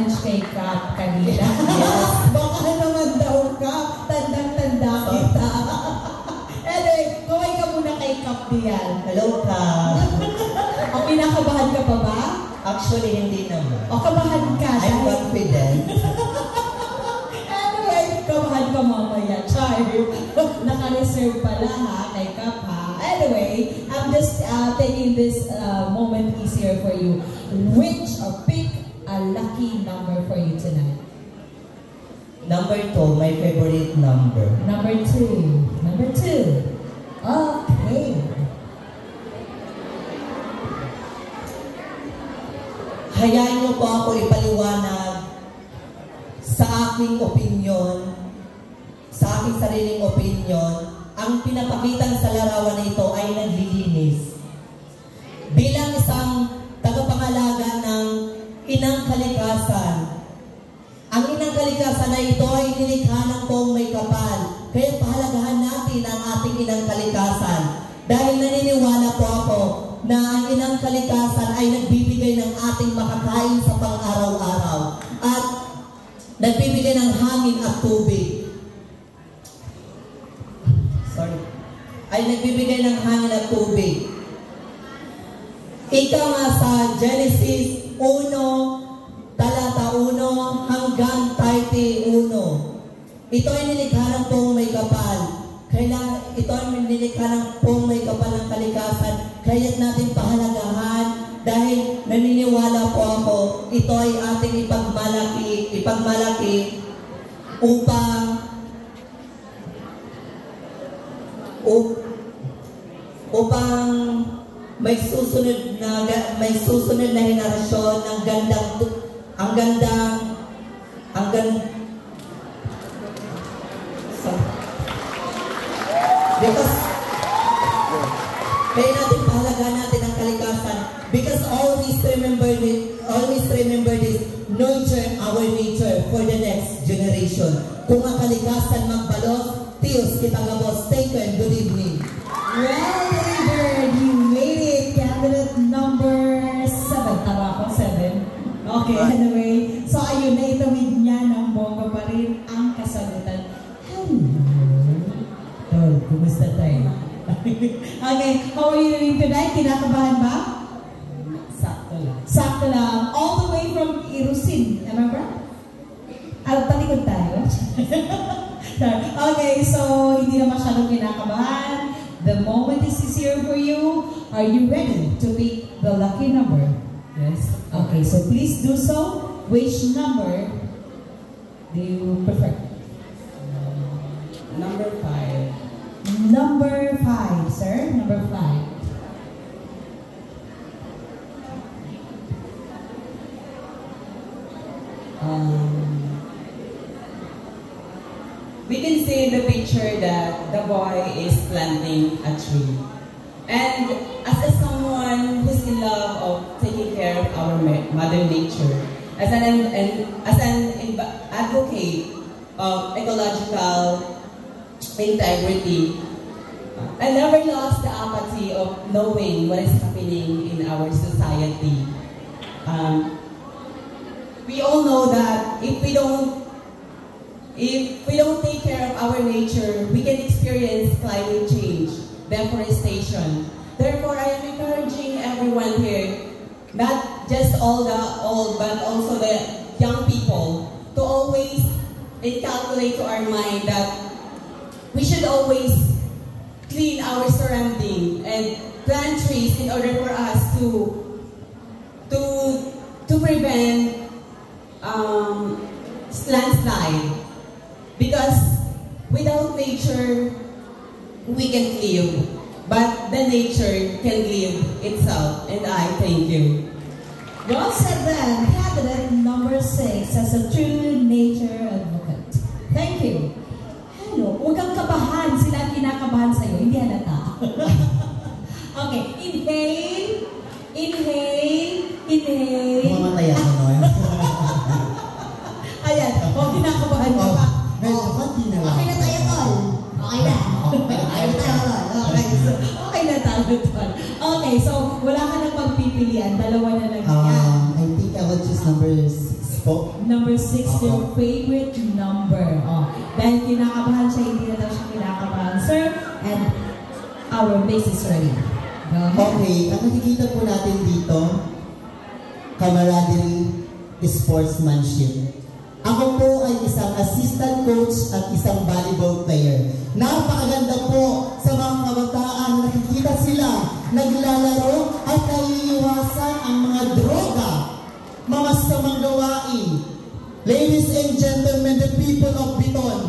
nag-challenge kay Cap kanina. Baka naman daw, Cap. Tandang-tanda kita. Anyway, kaway ka muna kay Cap diyan. Hello, Cap. O, pinakabahan ka pa ba? Actually, hindi naman. O, kabahan ka. I'm confident. Anyway, kabahan ka mamaya. Char. Naka-reserve pala ha, kay Cap ha. Anyway, I'm just taking this moment easier for you. Pick a lucky number for you tonight. Number 2, my favorite number. Number 2. Number 2. Okay. Hayaan niyo po ako ipaliwanag sa aking opinyon, sa aking sariling opinyon. Ang pinapakita sa larawan na ito ay naglilinis. Bilang isang tagapangalaga ng inang kalikasan, ang inang kalikasan na ito ay nilikha ng buong may kapal. Kaya pahalagahan natin ang ating inang kalikasan. Dahil naniniwala po ako na ang inang kalikasan ay nagbibigay ng ating makakain sa pang-araw-araw at nagbibigay ng hangin at tubig. Ay nagbibigay ng hangin at tubig. Ika nga sa Genesis 1, talata 1 hanggang 31. Ito ay nilikha ng buong may kapal. Ito ay nilikha ng buong may kapal ng kalikasan. Kaya't natin pahalagahan dahil naniniwala po ako, ito ay ating ipagmalaki upang may susunod na henerasyon ng because kaya natin pahalagahan natin ang kalikasan because always remember this, nurture our nature for the next generation. Kung ang kalikasan magbalos, tiyos kita gabos. Thank you and good evening. Well, David, you made it. Candidate number 7. Tama ako, 7? Okay, anyway. So, ayun, naitawid niya ng bongga pa rin ang kasagutan. Hello. Tol, kumusta tayo? Okay, how are you doing tonight? Kinakabahan ba? Sakto lang. Sakto lang. All the way from Irusin. Am I right? Palikod tayo. Okay, so hindi na masyadong kinakabahan. The moment is here for you. Are you ready to pick the lucky number? Yes. Okay, so please do so. Which number do you prefer? Number 5. Number 5, sir. Number 5. We can see in the picture that the boy is planting a tree. And as someone who's in love of taking care of our mother nature, as an advocate of ecological integrity, I never lost the apathy of knowing what is happening in our society. We all know that if we don't take care of our nature, we can experience climate change, deforestation. Therefore, I am encouraging everyone here, not just all the old, but also the young people, to always calculate to our mind that we should always clean our surrounding and plant trees in order for us to prevent landslide. Because without nature, we can't live. But the nature can live itself. And I thank you. Well said then, candidate number 6 as a true nature advocate. Thank you. Hello, huwag kang kabahan. Sila ang kinakabahan sa'yo. Hindi halata. Okay, inhale. Mamatay ako noon. Ayan, huwag kinakabahan ka pa. Medyo konti na lang. Okay na tayo, Tol. Okay na. Okay na tayo, Tol. Okay, so wala ka nang pagpipilian. Dalawa na lang yan. I think I will choose number 6. po. Number 6, your favorite number. Oh, dahil kinakabahan siya, hindi na daw siya kinakabahan. Sir, and our base is ready. Go ahead. Okay, ang nakikita po natin dito, camaraderie, sportsmanship. Ako po ay isang assistant coach at isang volleyball player. Napakaganda po sa mga kabataan na nakikita sila naglalaro at naiiwasan ang mga droga, mamasamang gawain. Ladies and gentlemen, the people of Biton,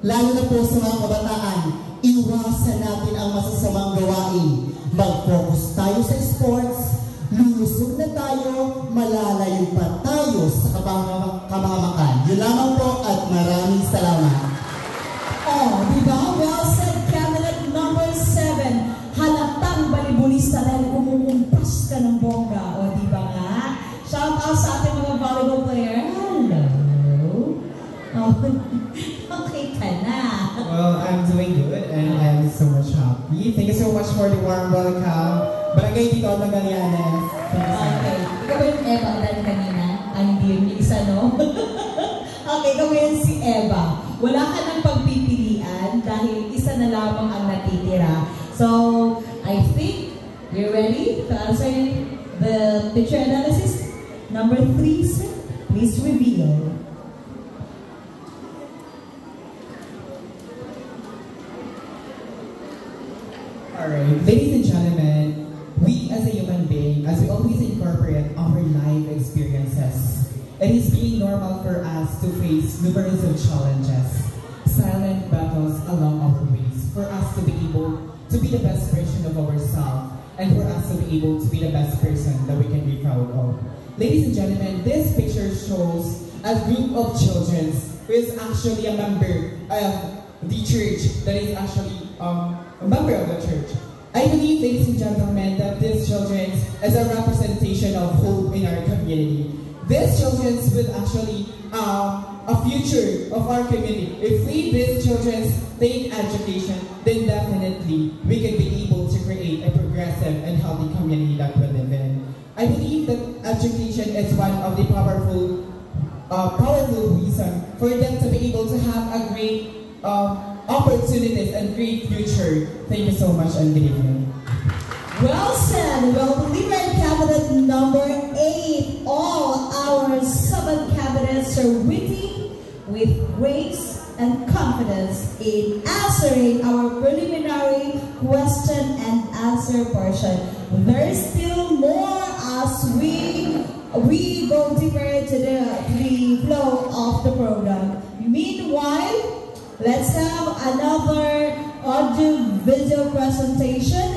lalo na po sa mga kabataan, iwasan natin ang masasamang gawain. Mag-focus tayo sa sports, lulusog na tayo, malalayo pa tayo sa kamamakan. Yun lamang po at maraming salamat. Oh, diba? Well said, candidate number 7. Halatang balibulista dahil kumukumpas ka ng bongga. O, diba nga? Shout out sa ating mga volleyball player. Hello. Oh, okay ka na. Well, I'm doing good and I'm so much happy. Thank you so much for the warm welcome. Barangay Tito Nagalianes. Okay. Ikaw ba yung Eva dahil kanina? Ay, hindi yun yung isa, no? Okay, ikaw yun si Eva. Wala ka ng pagpipilian dahil isa na lamang ang natitira. So, I think you're ready to answer the picture analysis. Number 3, sir, please reveal. Alright, ladies and gentlemen, we as a human being, as we always incorporate our life experiences, it is being normal for us to face numerous of challenges, silent battles along our ways, for us to be able to be the best version of ourselves, and for us to be able to be the best person that we can be proud of. Ladies and gentlemen, this picture shows a group of children who is actually a member of the church, that is actually a member of the church. I believe, ladies and gentlemen, that these children is a representation of hope in our community. These children will actually a future of our community. If these children take education, then definitely we can be able to create a progressive and healthy community that we live in. I believe that education is one of the powerful reason for them to be able to have a great opportunities and great future. Thank you so much and good evening. Well said. Well, delivered candidate number 8. All our 7 candidates are witty, with grace and confidence in answering our preliminary question and answer portion. There is still more as we go deeper to the flow of the program. Meanwhile, let's have another audio-video presentation.